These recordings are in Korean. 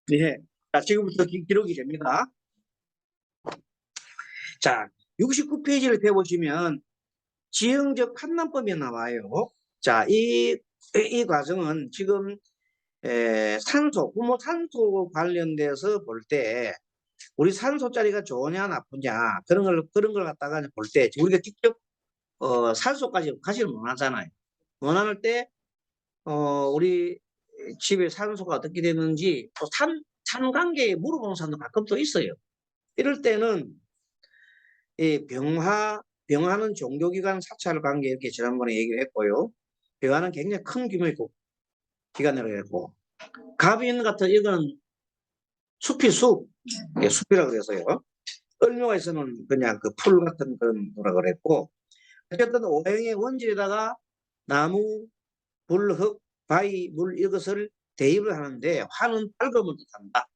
네. 자, 지금부터 기록이 됩니다. 자, 69페이지를 펴보시면 지형적 판단법이 나와요. 자, 이 과정은 지금 부모 산소 관련돼서 볼 때 우리 산소 자리가 좋으냐 나쁘냐 그런 걸 갖다가 볼 때 우리가 직접 산소까지 가지를 못하잖아요. 원할 때 우리 집에 산소가 어떻게 되는지 또 산관계에 물어보는 사람도 가끔 또 있어요. 이럴 때는 이 병화는 종교기관 사찰 관계 이렇게 지난번에 얘기를 했고요. 병화는 굉장히 큰 규모의 기관이라고 했고, 갑인 같은 이거는 숲이 숲이라고 그래서요. 을묘에서는 그냥 그 풀 같은 그런 뭐라 그랬고, 어쨌든 오행의 원질에다가 나무, 불, 흙, 바위, 물 이것을 대입을 하는데 화는 밝음을 뜻한다.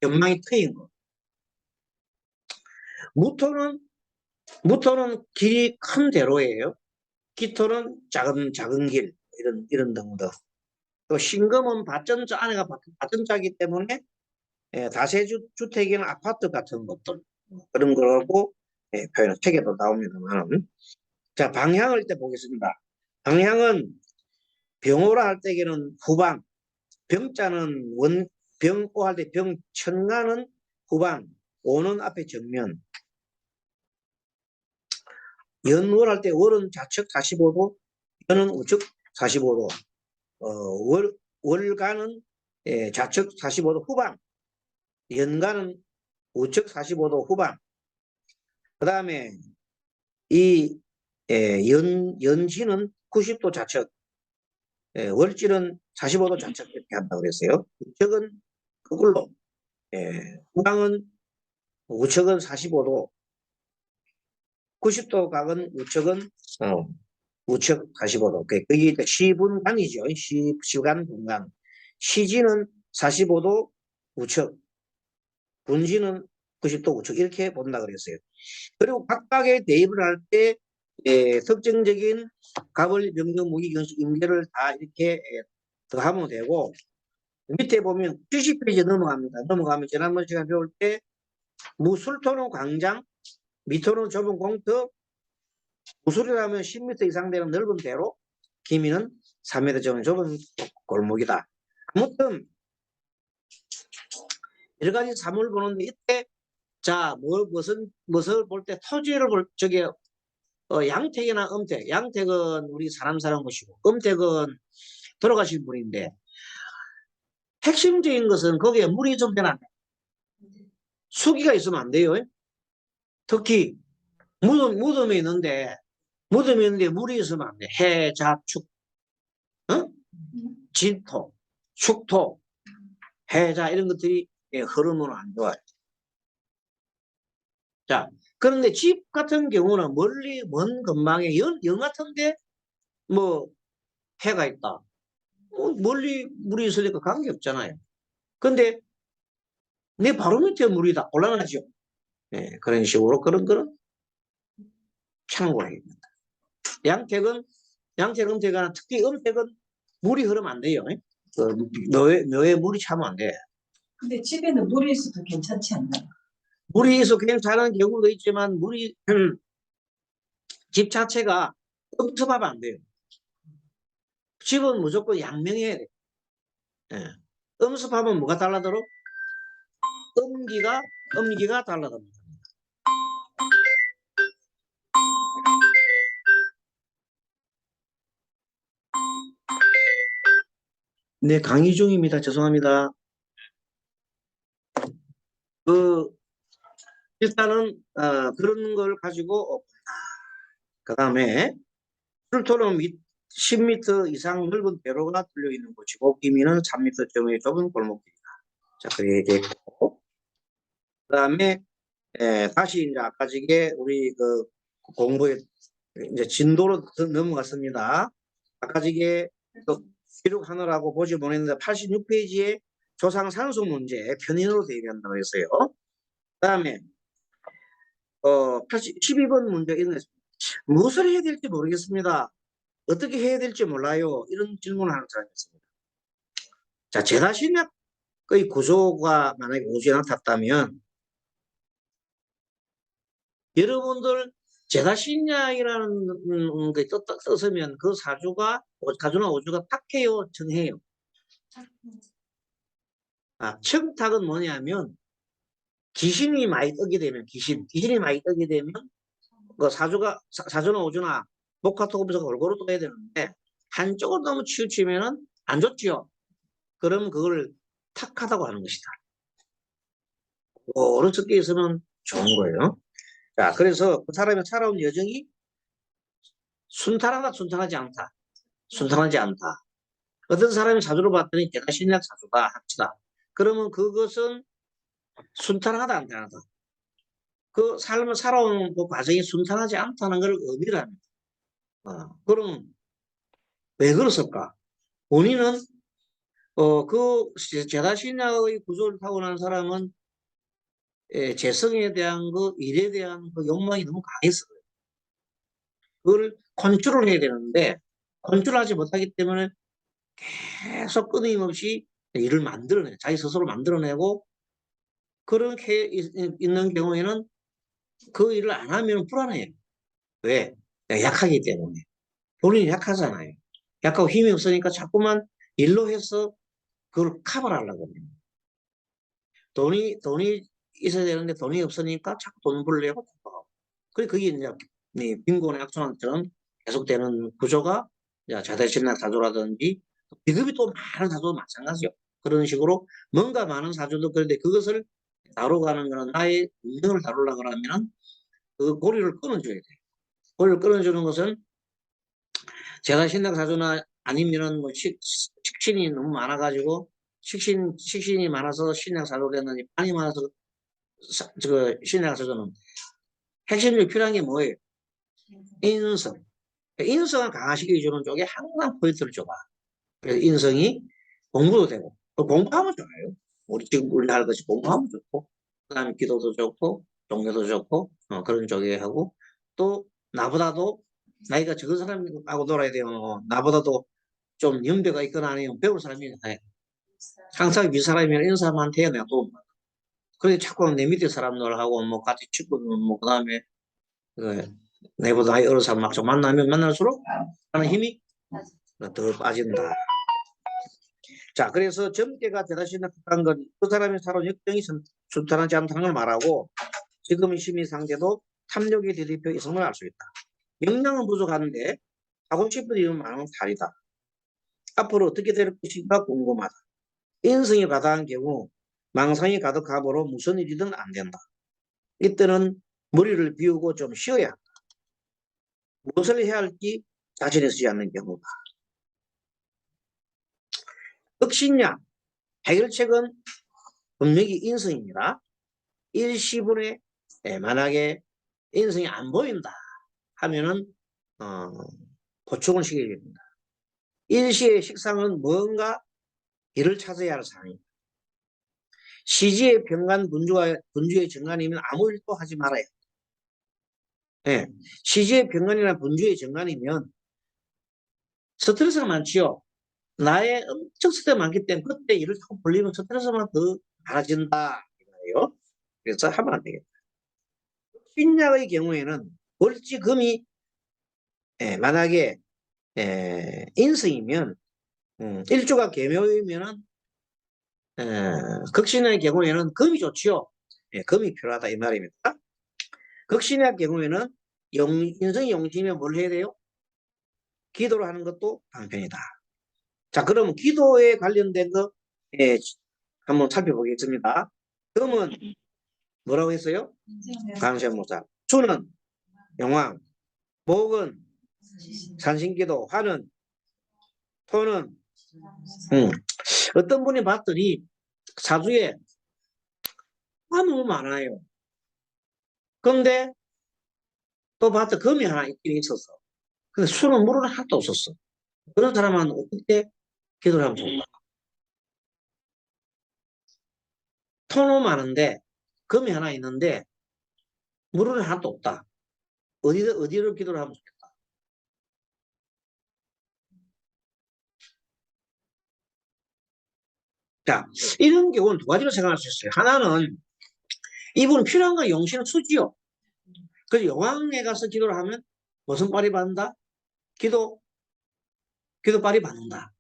연망이 트인 거. 무토는 길이 큰 대로예요. 기토는 작은 길 이런 등등. 또 신금은 안에가 밭전자이기 때문에 다세주택이나 아파트 같은 것들 그런 거라고 표현을 책에도 나옵니다만. 자, 방향을 일단 보겠습니다. 방향은 병오라 할 때에는 후방, 병자는 병오 할 때 병천가는 후방, 오는 앞에 정면. 연월 할 때 월은 좌측 45도, 연은 우측 45도. 월간은 좌측 45도 후방, 연간은 우측 45도 후방. 그 다음에 이 연시는 90도 좌측, 월질은 45도 좌측 이렇게 한다고 그랬어요. 우측은 거꾸로, 후방은 우측은 45도, 90도 각은 우측은 우측 45도. 그게 시분간이죠. 시간 분간. 시지는 45도 우측, 분지는 90도 우측 이렇게 본다 그랬어요. 그리고 각각의 대입을 할 때 특징적인 갑을 병정 무기 경식 임계를 다 이렇게 더하면 되고, 밑에 보면 70페이지 넘어가면 지난번 시간 배울 때 무술토는 광장, 미토는 좁은 공터, 무술이라면 10m 이상 되는 넓은 대로, 기미는 3m 정도 좁은 골목이다. 아무튼 여러 가지 사물을 보는데 이때 자 무엇을 볼 때 토지를 볼 적에 양택이나 음택, 양택은 우리 사람 사는 것이고 음택은 돌아가신 분인데 핵심적인 것은 거기에 물이 좀 되나 수기가 있으면 안 돼요. 특히 무덤이 있는데 물이 있으면 안 돼. 해, 자, 축, 진토, 축토, 해, 자 이런 것들이 흐르면 안 좋아요. 자, 그런데 집 같은 경우는 멀리 먼 근방에 연 같은데 뭐 해가 있다. 멀리 물이 있으니까 관계없잖아요. 근데 내 바로 밑에 물이다. 곤란하죠. 네, 그런 식으로 그런 거는 참고해야 됩니다. 양택은 음택은 특히 음택은 물이 흐르면 안 돼요. 묘에 물이 차면 안 돼. 근데 집에는 물이 있어도 괜찮지 않나요? 물이 있어 괜찮은 경우도 있지만 집 자체가 섭섭하면 안 돼요. 집은 무조건 양명해야 돼. 예. 음습하면 뭐가 달라들어? 음기가 달라듭니다. 네, 강의 중입니다. 죄송합니다. 일단은 그런 걸 가지고 그 다음에 출토는 10m 이상 넓은 대로가 뚫려 있는 곳이고 기미는 3m 정도의 좁은 골목길이다. 자, 그게 얘기했고 그 다음에 다시 이제 아까 저게 우리 그 공부에 이제 진도로 넘어갔습니다. 아까 저게 기록하느라고 보지 못했는데 86페이지에 조상 산소 문제 편인으로 대비한다고 했어요. 그 다음에 12번 문제 이런 무엇을 해야 될지 모르겠습니다. 어떻게 해야 될지 몰라요. 이런 질문을 하는 사람이 있습니다. 자, 제다신약 구조가 만약에 우주에 나타났다면 여러분들 제다신약이라는 게 떴으면 그 사주나 우주가 탁해요, 정해요. 청탁은 뭐냐면 귀신이 많이 뜨게 되면 귀신이 많이 뜨게 되면 그 사주나 우주나 목화토금수가 골고루 떠야 되는데 한쪽으로 너무 치우치면은 안 좋지요. 그럼 그걸 탁하다고 하는 것이다. 오른 섞여 있으면 좋은 거예요. 자, 그래서 그 사람이 살아온 여정이 순탄하지 않다. 순탄하지 않다. 어떤 사람이 사주로 봤더니 대가신약 사주다 합치다. 그러면 그것은 순탄하다 않다. 그 삶을 살아오는 그 과정이 순탄하지 않다는 걸 의미를 합니다. 그럼 왜 그랬을까? 본인은 그 제다신약의 구조를 타고난 사람은 재성에 대한 일에 대한 그 욕망이 너무 강했어요. 그걸 컨트롤 해야 되는데 컨트롤하지 못하기 때문에 계속 끊임없이 일을 만들어내, 자기 스스로 만들어내고 그렇게 있는 경우에는 그 일을 안 하면 불안해요. 왜? 약하기 때문에. 본인이 약하잖아요. 약하고 힘이 없으니까 자꾸만 일로 해서 그걸 커버를 하려고 해요. 돈이 있어야 되는데 돈이 없으니까 자꾸 돈 벌려고 바빠가고. 그게 이제 빈곤의 악순환처럼 계속되는 구조가 자대신학 사주라든지 비급이 또 많은 사주도 마찬가지요. 그런 식으로 뭔가 많은 사주도 그런데 그것을 다루가는 거는 나의 운명을 다루려고 하면 그 고리를 끊어줘야 돼요. 고리를 끊어주는 것은 제가 신학 사주나 아니면은 뭐 식신이 너무 많아가지고 식신이 많아서 신약 사주 됐는지 판이 많아서 신약 사주는 핵심적으로 필요한 게 뭐예요? 인성. 인성을 강화시켜주는 쪽에 항상 포인트를 줘봐. 그래서 인성이 공부도 되고 공부하면 좋아요. 우리 지금 할 것이 공부하면 좋고 그다음에 기도도 좋고 종교도 좋고 그런 쪽에 하고 또 나보다도 나이가 적은 사람하고 놀아야 돼요. 나보다도 좀 연배가 있거나 아니면 배울 사람이 항상 윗사람이나 이런 사람한테 내가 도움 받아. 그래 자꾸 내 밑에 사람들하고 뭐 같이 친구 뭐 그다음에 그 내보다 나이 어린 사람 막 좀 만나면 만날수록 하는 힘이 더 빠진다. 자, 그래서 젊게가 대다시 나타난 건 그 사람이 살아온 역경이 순탄하지 않다는 걸 말하고 지금의 시민 상태도 탐욕에 대립해 있음을 알 수 있다. 역량은 부족한데 하고 싶은 일은 많은 탈이다. 앞으로 어떻게 될 것인가 궁금하다. 인성이 가다한 경우 망상이 가득하므로 무슨 일이든 안 된다. 이때는 머리를 비우고 좀 쉬어야 한다. 무엇을 해야 할지 자신이 쓰지 않는 경우다. 혁신약 해결책은 분명히 인성입니다. 일시분에 만약에 인성이 안 보인다 하면은 보충을 시켜야 됩니다. 일시의 식상은 뭔가 길을 찾아야 할 사항입니다. 시지의 병간 분주의 정관이면 아무 일도 하지 말아야 합니다. 네. 시지의 병간이나 분주의 정관이면 스트레스가 많지요. 나의 엄청 스트레스가 많기 때문에 그때 일을 자꾸 벌리면 스트레스만 더 많아진다. 이거예요. 그래서 하면 안 되겠다. 신약의 경우에는 월지금이 만약에 인성이면 일주가 계묘이면은 극신의 경우에는 금이 좋지요. 금이 필요하다 이 말입니다. 극신의 경우에는 인성이 용지면 뭘 해야 돼요? 기도를 하는 것도 방편이다. 자, 그러면 기도에 관련된 거 한번 살펴보겠습니다. 금은 뭐라고 했어요? 강세모사. 수는 영왕. 목은 산신기도. 화는 토는 어떤 분이 봤더니 사주에 화 너무 많아요. 그런데 또 봤더니 금이 하나 있긴 있었어. 근데 수는 물은 하나도 없었어. 그런 사람은 어떻게 기도를 하면 좋을까? 토는 많은데 금이 하나 있는데 물은 하나도 없다. 어디로 기도를 하면 좋겠다. 자, 이런 경우는 두 가지로 생각할 수 있어요. 하나는 이분은 필요한 건 용신은 수지요. 그래서 여왕에 가서 기도를 하면 무슨 빨이 받는다? 기도 빨이 받는다.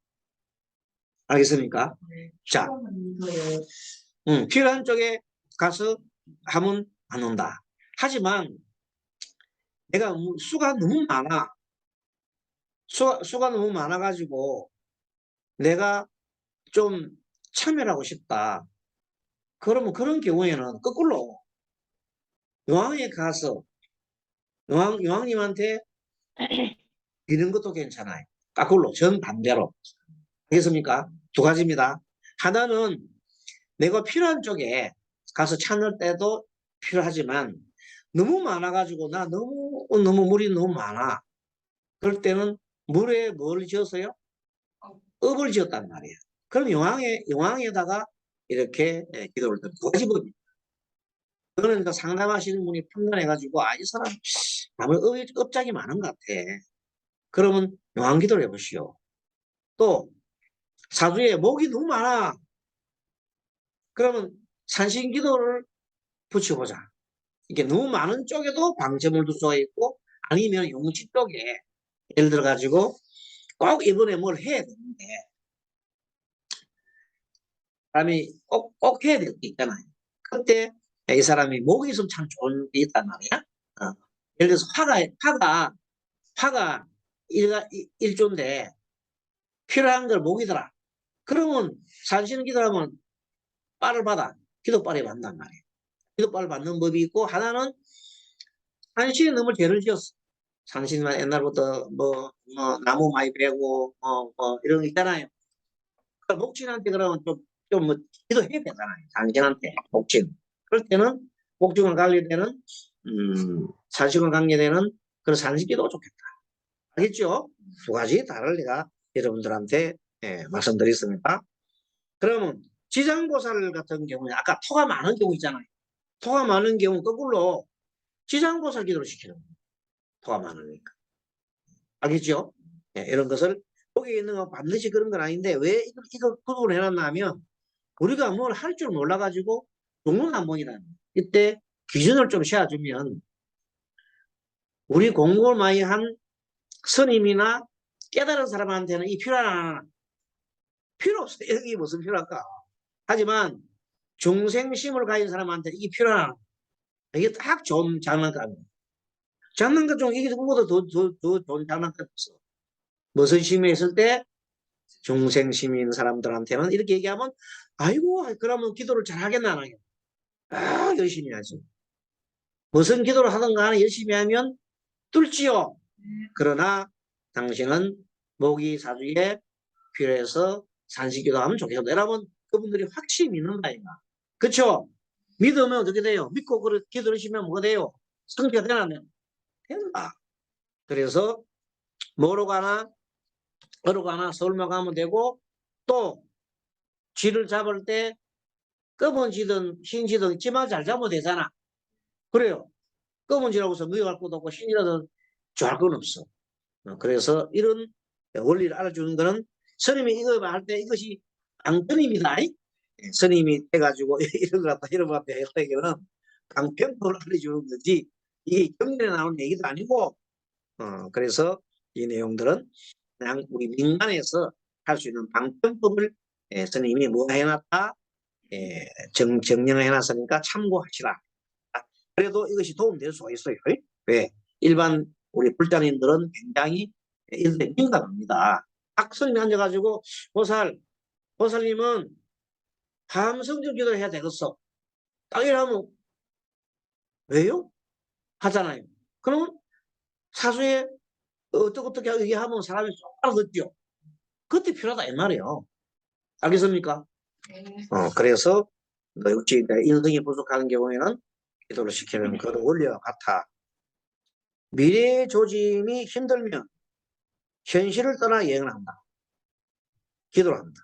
알겠습니까? 자, 필요한 거에 필요한 쪽에 가서 하면 받는다. 하지만 내가 수가 너무 많아. 수가 너무 많아가지고 내가 좀 참여하고 싶다. 그러면 그런 경우에는 거꾸로 여왕에 가서 여왕님한테 비는 것도 괜찮아요. 거꾸로 정반대로. 알겠습니까? 두 가지입니다. 하나는 내가 필요한 쪽에 가서 찾을 때도 필요하지만 너무 많아가지고 나 너무 물이 너무 많아. 그럴 때는 물에 뭘 지었어요? 업을 지었단 말이에요. 그럼 용왕에다가 이렇게 기도를 드는 두 가지 법입니다. 그거는 그러니까 상담하시는 분이 판단해가지고 이 사람 아무 업장이 많은 것 같아. 그러면 용왕 기도를 해보시오. 또 사주에 목이 너무 많아. 그러면 산신 기도를 붙여보자. 이게 너무 많은 쪽에도 방점을 둘 수가 있고 아니면 용지 쪽에 예를 들어 가지고 꼭 이번에 뭘 해야 되는데 사람이 꼭 해야 될 게 있잖아요. 그때 이 사람이 목이 있으면 참 좋은 게 있단 말이야. 예를 들어서 화가 일조인데 필요한 걸 목이더라. 그러면 산신 기도하면 빨을 받아. 기도빨이 받는단 말이에요. 기도빨을 받는 법이 있고 하나는 산신이 너무 죄를 지었어. 산신만 옛날부터 나무 많이 베고 이런 거 있잖아요. 그러니까 목신한테 그러면 좀 기도해야 되잖아요. 산신한테 목신. 그럴 때는 목신을 관리되는 산신을 관계되는 그런 산신기도가 좋겠다. 알겠죠? 두 가지 다를 내가 여러분들한테 말씀드렸습니다. 그러면 지장보살 같은 경우에 아까 토가 많은 경우 있잖아요. 토가 많은 경우 거꾸로 지장보살 기도를 시키는 거예요. 토가 많으니까. 알겠죠? 이런 것을 여기 있는 거 반드시 그런 건 아닌데 왜 이거 구분을 해놨나 하면 우리가 뭘 할 줄 몰라가지고 공문 한 번이다. 이때 기준을 좀 세워주면 우리 공부를 많이 한 스님이나 깨달은 사람한테는 이 필요하나 필요 없어요. 여기 무슨 필요할까? 하지만 중생심을 가진 사람한테 이게 필요하나 이게 딱 좋은 장난감이에요. 장난감 중 이게 그거보다 더 좋은 장난감이 없어. 무슨 심에 있을 때 중생심인 사람들한테는 이렇게 얘기하면 아이고 그러면 기도를 잘 하겠나 안 하겠나. 열심히 하지. 무슨 기도를 하든 간에 열심히 하면 뚫지요. 그러나 당신은 모기 사주에 필요해서 산시기도 하면 좋겠다. 여러분 그분들이 확실히 믿는다 이가. 그렇죠? 믿으면 어떻게 돼요? 믿고 기도하시면 뭐가 돼요? 성취가 되나? 된다. 그래서 뭐로 가나 어로 가나 서울만 가면 되고 또 쥐를 잡을 때 검은 쥐든 흰 쥐든 쥐만 잘 잡으면 되잖아. 그래요. 검은 쥐라고 해서 미워할 것도 없고 흰 쥐라도 좋아할 건 없어. 그래서 이런 원리를 알아주는 거는 스님이 이거 할 때 이것이 앙편입니다. 스님이 해가지고 이런 거 갖다 이런 거 갖다 했다기는 강편법을 알려주는 거지 이게 경전에 나오는 얘기도 아니고 그래서 이 내용들은 그냥 우리 민간에서 할 수 있는 방편법을 스님이 뭐 해놨다 정령을 해놨으니까 참고하시라. 그래도 이것이 도움될 수가 있어요. 왜? 일반 우리 불자님들은 굉장히 이런데 민감합니다. 학스님이 앉아가지고 보살님은 함성적 기도를 해야 되겠어. 딱 이러면 왜요? 하잖아요. 그러면 사수에 어떻게 얘기하면 사람이 쏙 알아듣죠. 그때 필요하다 이 말이에요. 알겠습니까? 그래서 역시 인성이 부족한 경우에는 기도를 시키는 그런 원리와 같아. 미래 조짐이 힘들면 현실을 떠나 여행을 한다. 기도를 한다.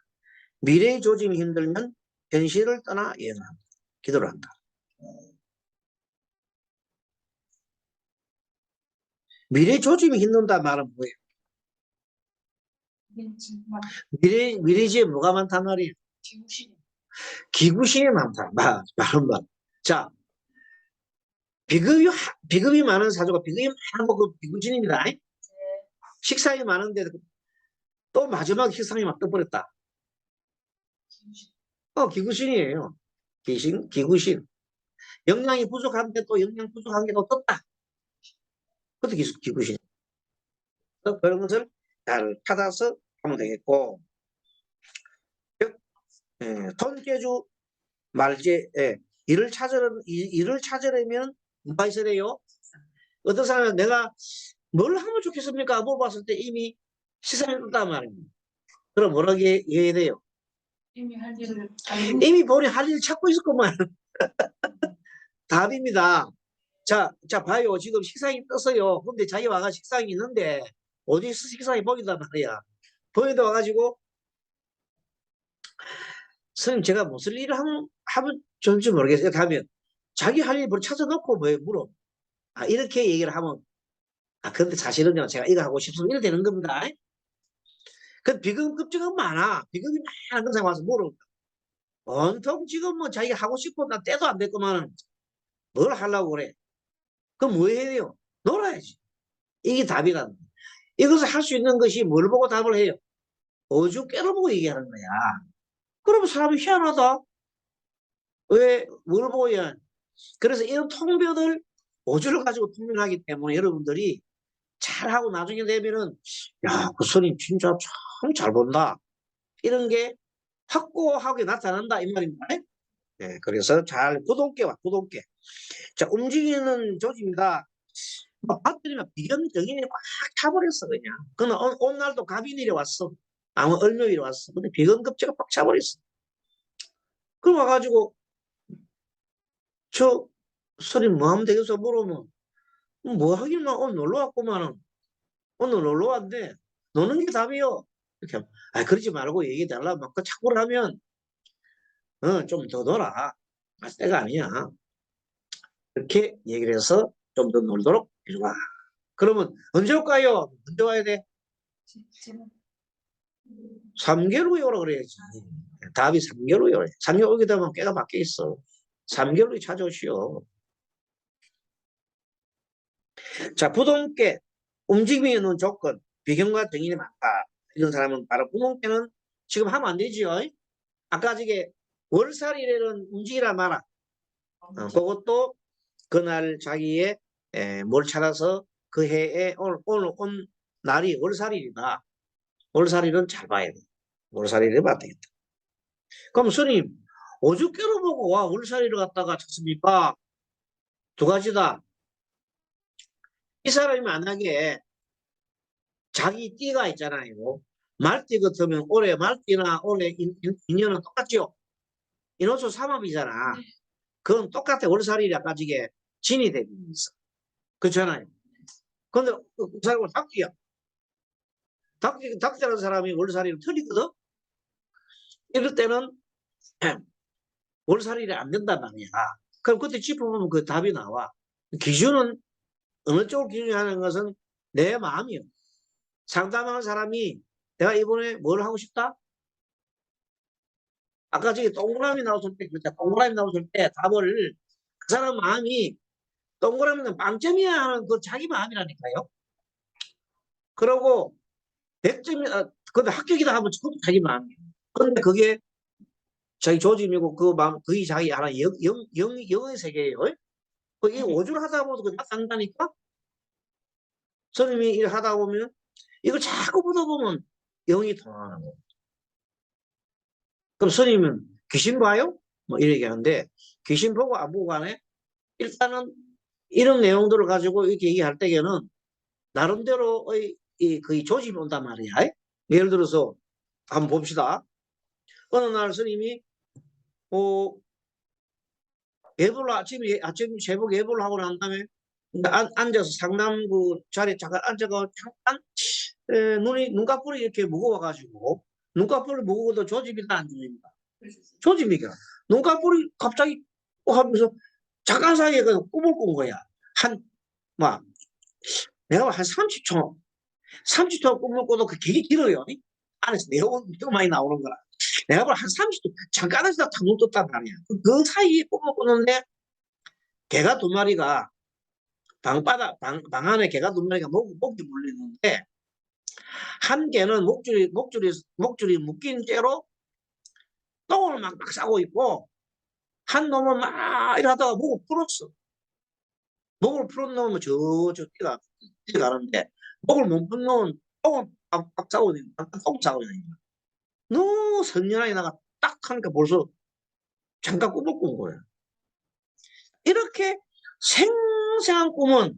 미래 조짐이 힘들면 현실을 떠나 여행을 한다. 기도를 한다. 미래 조짐이 힘든다 말은 뭐예요? 미래지에 뭐가 많단 말이에요? 기구신. 기구신이 많다. 말은 말. 자, 비급이 많은 사주가 비급이 많은 그 비구신입니다. 식상이 많은데 또 마지막 식상이 막 떠버렸다. 기구신. 기구신이에요. 기구신. 영양이 부족한데 또 영양 부족한 게 또 떴다. 그것도 기구신. 그런 것을 잘 찾아서 하면 되겠고, 돈깨주 말제, 일을 찾으려면 뭐가 있어야 돼요? 어떤 사람은 내가 뭘 하면 좋겠습니까? 물어봤을 때 이미 시선이 떴단 말입니다. 그럼 뭐라고 얘기해야 돼요? 이미 할 일을 알고. 이미 본인이 할 일을 찾고 있을 것만. 답입니다. 자, 봐요. 지금 식상이 떴어요. 근데 자기 와가 식상이 있는데, 어디서 식상이 보인단 말이야. 보이다 와가지고, 선생님, 제가 무슨 일을 하면 좋을지 모르겠어요. 하면, 자기 할 일을 찾아놓고 뭐 물어. 이렇게 얘기를 하면, 근데 사실은요, 제가 이거 하고 싶으면 이래 되는 겁니다. 그 비급증은 많아. 비급이 많은 사람 와서 물어. 온통 지금 뭐 자기가 하고 싶고, 나 때도 안 됐구만. 뭘 하려고 그래? 그럼 뭐 해야 돼요? 놀아야지. 이게 답이란. 이것을 할 수 있는 것이 뭘 보고 답을 해요? 어저께를 보고 얘기하는 거야. 그러면 사람이 희한하다. 왜, 뭘 보고 해야? 그래서 이런 통변을 어조를 가지고 통변하기 때문에 여러분들이 잘하고 나중에 되면은, 야, 그 스님 진짜 참 잘 본다. 이런 게 확고하게 나타난다. 이 말입니다. 그래서 잘 구동깨와 구동깨. 자, 움직이는 조짐이다. 봤더니만 비견정인이 꽉 차버렸어, 그냥. 그는 온 날도 갑이 내려왔어. 아무 을묘일이 왔어. 근데 비견급제가 꽉 차버렸어. 그럼 와가지고, 저, 스님 뭐 하면 되겠어? 물으면, 뭐 하기만 오늘 놀러 왔구만은. 오늘 놀러 왔는데, 노는 게 답이요. 이렇게 하면, 그러지 말고 얘기해 달라. 막 그 착고를 하면, 좀 더 놀아. 때가 아니야. 이렇게 얘기를 해서 좀 더 놀도록 해줘봐. 그러면 언제 올까요? 언제 와야 돼? 지금 3개월 후에 오라 그래야지. 답이 3개월 후에 오래. 3개월 오게 되면 깨가 바뀌어 있어. 3개월 후에 찾아오시오. 자, 부동깨. 움직임이 있는 조건. 비경과 정인이 많다. 이런 사람은 바로 부동깨는 지금 하면 안 되지요. 아까 저게 월살일에는 움직이라 마라. 그것도 그날 자기의 뭘 찾아서 그 해에 오늘 온 날이 월살일이다. 월살일은 잘 봐야 돼. 월살일을 봐야 되겠다. 그럼 스님, 어저께로 보고 와 월살일을 갖다가 찾습니까? 두 가지다. 이 사람이 만약에 자기 띠가 있잖아요. 말띠 같으면 올해 말띠나 올해 인연은 똑같죠? 인호수 삼합이잖아. 그건 똑같아. 월살일이 아까 지게 진이 되고 있어. 그렇잖아요. 근데 그 사람은 닭띠야. 닭띠라는 사람이 월살일은 틀리거든? 이럴 때는 월살일이 안 된단 말이야. 그럼 그때 짚어보면 그 답이 나와. 기준은 어느 쪽을 기준하는 것은 내 마음이요. 상담하는 사람이 내가 이번에 뭘 하고 싶다? 아까 저기 동그라미 나왔을 때, 동그라미 나왔을 때 답을 그 사람 마음이 동그라미는 빵점이야 하는 그 자기 마음이라니까요. 그러고 100점이, 근데 합격이다 하면 그것도 자기 마음이에요. 그런데 그게 자기 조짐이고 그 마음, 그게 자기 하나 영의 세계예요. 그게 오주를 하다 보면 그게 나타난다니까? 스님이 일 하다 보면 이걸 자꾸 보다 보면 영이 통하는 거예요. 그럼 스님은 귀신 봐요? 뭐 이렇게 하는데 귀신 보고 안 보고 가네? 일단은 이런 내용들을 가지고 이렇게 얘기할 때에는 나름대로의 그 조짐이 온단 말이야. 예를 들어서 한번 봅시다. 어느 날 스님이 예불을 아침 새벽 예불을 하고 난 다음에 앉아서 상담 그 자리에 잠깐 앉아가 잠깐 눈꺼풀이 이렇게 무거워가지고 눈꺼풀이 무거워도 조짐이다 안 조짐이다? 조짐이가 눈꺼풀이 갑자기 하면서 잠깐 사이에 그 꿈을 꾼 거야. 막 내가 한 30초 꿈을 꿔도 그 되게 길어요. 안에서 내용은 더 많이 나오는 거라. 내가 볼 한 30분 잠깐 하시다 탁 눈 떴단 말이야. 그 사이에 꿈을 꾸는데 개가 두 마리가 방 안에 개가 두 마리가 목이 물리는데 한 개는 목줄이 묶인 채로 똥을 막 싸고 있고 한 놈은 막 이러다가 목을 풀었어. 목을 푸른 놈은 저 뛰어가는데 목을 못 푼 놈은 똥을 빡 싸고 있는 거야. 똥 싸고 있는 거야. 너무 선연하게 나가 딱 하니까 벌써 잠깐 꿈을 꾼 거야. 이렇게 생생한 꿈은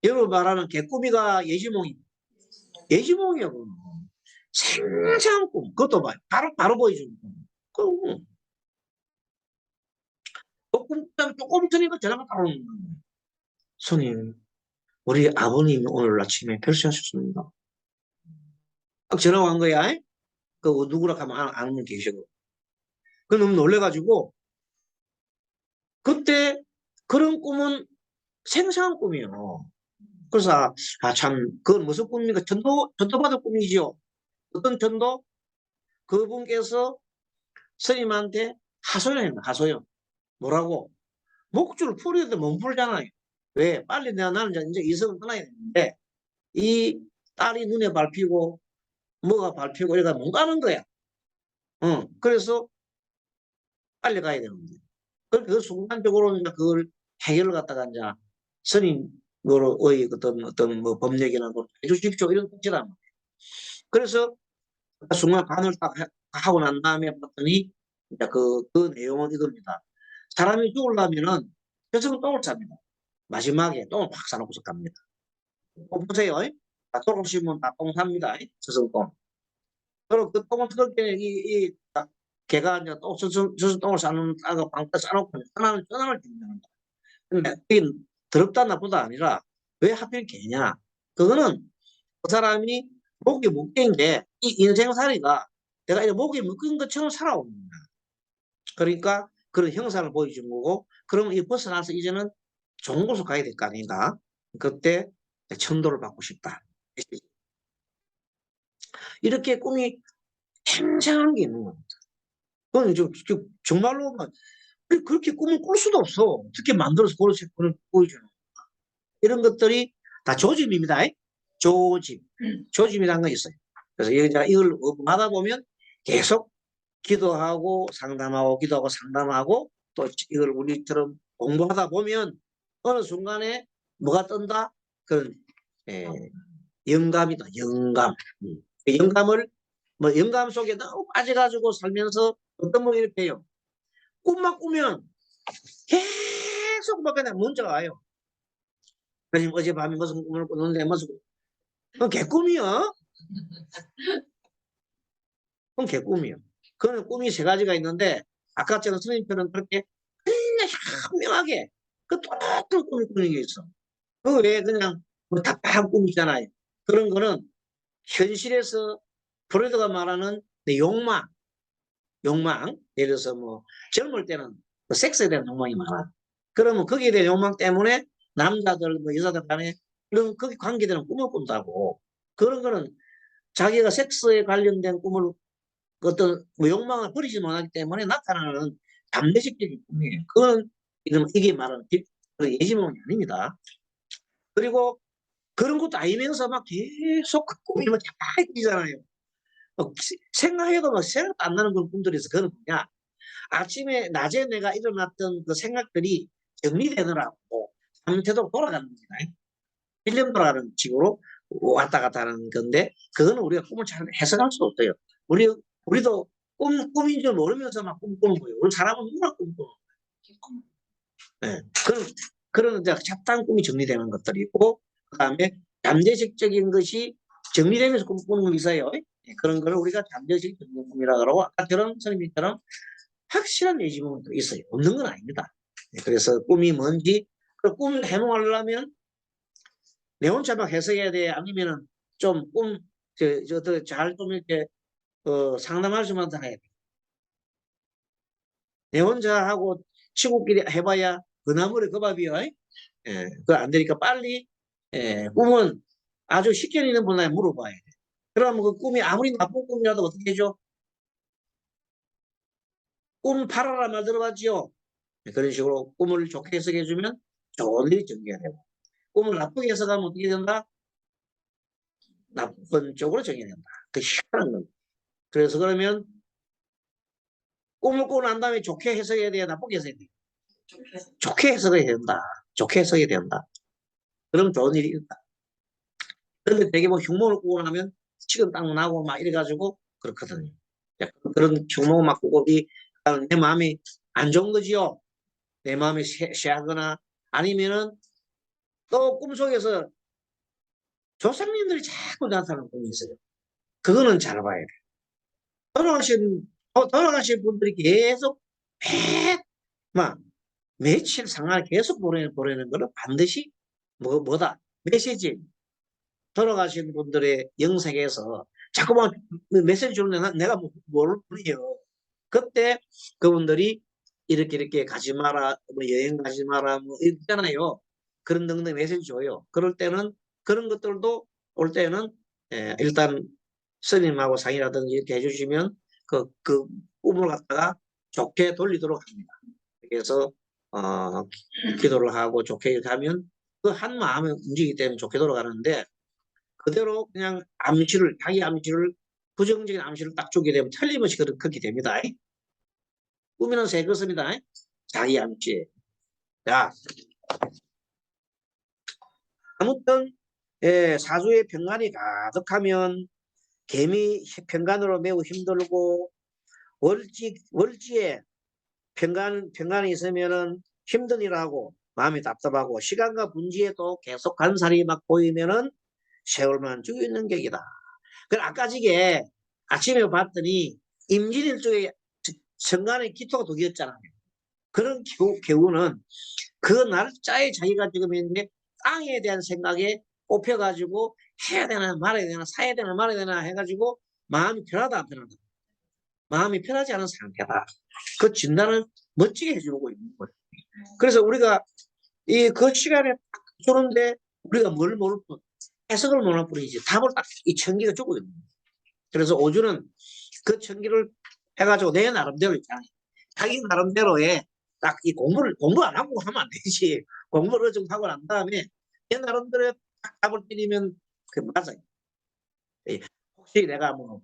여러분 말하는 개꾸미가 예지몽이야. 그건. 생생한 꿈. 그것도 봐. 바로 보여주는 꿈. 꿈 조금 전이니까 전화가 따라오는 거야. 손님, 우리 아버님이 오늘 아침에 별세하셨습니다. 딱 전화가 온 거야. 그 누구라 하면 아는 분 계시고. 그 너무 놀래가지고 그때 그런 꿈은 생생한 꿈이에요. 그래서 참 그건 무슨 꿈입니까? 전도받을 꿈이지요. 어떤 전도? 그분께서 스님한테 하소연 했나 하소연. 뭐라고? 목줄을 풀어야 돼. 못 풀잖아요. 왜? 빨리 나는 이제 이성을 떠나야 되는데 이 딸이 눈에 밟히고 뭐가 밟히고 이래가 못 가는 거야. 그래서 빨리 가야 되는 거야. 그 순간적으로 이제 그걸 해결을 갖다가 이제 스님으로의 어떤 뭐 법력이나 걸 해주십시오 이런 뜻이란 말이야. 그래서 순간 간을 딱 하고 난 다음에 봤더니 이제 그 내용은 이겁니다. 사람이 죽으려면은 벼슬은 똥을 쌉니다. 마지막에 똥을 팍 싸놓고서 갑니다. 보세요. 돌아오시면 다 똥 삽니다. 저승똥. 그리고 그 똥을 그렇게 개가 이제 저승똥을 싸는 따가 방패 싸놓고 하나는 전화를 준다. 근데 이게 더럽다 나쁘다 아니라 왜 하필 개냐? 그거는 그 사람이 목이 묶인 게 이 인생살이가 내가 이렇게 목이 묶인 것처럼 살아오는 거야. 그러니까 그런 형상을 보여준 거고 그러면 이 벗어나서 이제는 좋은 곳으로 가야 될 거 아닌가? 그때 천도를 받고 싶다. 이렇게 꿈이 생생한 게 있는 겁니다. 그건 정말로 그렇게 꿈을 꿀 수도 없어. 어떻게 만들어서 보여주는 이런 것들이 다 조짐입니다. 조짐이라는 거 있어요. 그래서 이걸 하다 보면 계속 기도하고 상담하고 또 이걸 우리처럼 공부하다 보면 어느 순간에 뭐가 뜬다? 그런 영감이다. 영감. 그 영감을 영감 속에 너무 빠져가지고 살면서 어떤 분이 이렇게 해요. 꿈만 꾸면 계속 막 그냥 문자가 와요. 그래서 어젯밤에 무슨 꿈을 꿨는데 무슨 그건 개꿈이야. 그건 개꿈이야. 그건 꿈이 세 가지가 있는데 아까처럼 선생님처럼 그렇게 그냥 현명하게 그 똑똑한 꿈을 꾸는 게 있어. 그 외에 그냥 뭐 답답한 꿈이잖아요. 그런 거는 현실에서 프로이드가 말하는 욕망. 예를 들어서 뭐 젊을 때는 뭐 섹스에 대한 욕망이 많아. 그러면 거기에 대한 욕망 때문에 남자들 뭐 여자들 간에 이런 거기 관계되는 꿈을 꾼다고. 그런 거는 자기가 섹스에 관련된 꿈을 어떤 뭐 욕망을 버리지 못하기 때문에 나타나는 잠재식적인 꿈이에요. 그건 이게 말하는 예지몽이 아닙니다. 그리고 그런 것도 아니면서 막 계속 그 꿈이 막 자빠지잖아요. 생각해도 막 생각도 안 나는 그런 꿈들이 있어. 그건 뭐냐? 아침에 낮에 내가 일어났던 그 생각들이 정리되느라고 밤새도록 돌아가는 겁니다. 1년 돌아가는 식으로 왔다 갔다 하는 건데 그거는 우리가 꿈을 잘 해석할 수 없어요. 우리도 꿈인 줄 모르면서 막 꿈꾸는 거예요. 우리 사람은 누구나 꿈꾸는 거예요. 네. 그런 이제 잡다한 꿈이 정리되는 것들이 있고 그다음에 잠재식적인 것이 정리되면서 꿈꾸는 건 있어요. 네. 그런 걸 우리가 잠재식 꿈이라고 그러고 아까처럼 선생님처럼 확실한 예지몽은 있어요. 없는 건 아닙니다. 네. 그래서 꿈이 뭔지 그 꿈을 해몽하려면 내 혼자 막 해석해야 돼. 아니면은 좀 잘 좀 이렇게 상담할 수만 해야 돼. 내 혼자 하고 친구끼리 해봐야 그 나물에 그 밥이요. 그거 안 되니까 빨리 꿈은 아주 쉽게 있는 분한테 물어봐야 돼. 그러면 그 꿈이 아무리 나쁜 꿈이라도 어떻게 해줘? 꿈 팔아라 말 들어봤지요? 그런 식으로 꿈을 좋게 해석해 주면 좋은 일이 전개가 되고, 꿈을 나쁘게 해석하면 어떻게 된다? 나쁜 쪽으로 전개된다. 그 희한한 겁니다. 그래서 그러면 꿈을 꾸고 난 다음에 좋게 해석해야 돼요? 나쁘게 해석해야 돼요? 좋게 해석해야 된다. 좋게 해석해야 된다. 그럼 좋은 일이 있다. 그런데 되게 뭐 흉몽을 꾸고 나면 식은땀 나고 막 이래가지고 그렇거든요. 그런 흉몽을 막 꾸고 내 마음이 안 좋은 거지요. 내 마음이 쇠하거나 아니면은 또 꿈속에서 조상님들이 자꾸 나타나는 꿈이 있어요. 그거는 잘 봐야 돼. 돌아가신 분들이 계속 막 며칠 상하를 계속 보내는 거는 반드시 뭐다? 메시지. 돌아가신 분들의 영생에서 자꾸만 메시지 주는 내가 모르요. 그때 그분들이 이렇게 가지 마라, 뭐 여행 가지 마라, 뭐 있잖아요. 그런 등등 메시지 줘요. 그럴 때는 그런 것들도 올 때는 일단 스님하고 상의라든지 이렇게 해주시면 그 꿈을 갖다가 좋게 돌리도록 합니다. 그래서 기도를 하고 좋게 이렇게 하면 그 한 마음에 움직이기 때문에 좋게 돌아가는데 그대로 그냥 자기 암시를 부정적인 암시를 딱 주게 되면 틀림없이 그렇게 됩니다. 꿈이는 새 것입니다. 자기 암시. 자, 아무튼 사주에 병간이 가득하면 개미 병간으로 매우 힘들고 월지에 병간이 있으면은 힘든 일하고 마음이 답답하고 시간과 분지에도 계속 간살이 막 보이면은 세월만 죽어 있는 격이다. 그 아까 지게 아침에 봤더니 임진일 쪽에 정간의 기토가 독이었잖아요. 그런 경우는 그 날짜에 자기가 지금 했는데 땅에 대한 생각에 꼽혀가지고 해야 되나 말아야 되나 사야 되나 말아야 되나 해가지고 마음이 편하다 안 편하다. 마음이 편하지 않은 상태다. 그 진단을 멋지게 해주고 있는 거예요. 그래서 우리가 그 시간에 딱 주는데 우리가 뭘 모를 뿐 해석을 모를 뿐이지 답을 딱 이 천기가 주고 있는 거예요. 그래서 오주는 그 천기를 해가지고 내 나름대로 있잖아요. 자기 나름대로의 딱 이 공부 안 하고 하면 안 되지. 공부를 좀 하고 난 다음에 내 나름대로 딱 답을 때리면 그 맞아요. 혹시 내가 뭐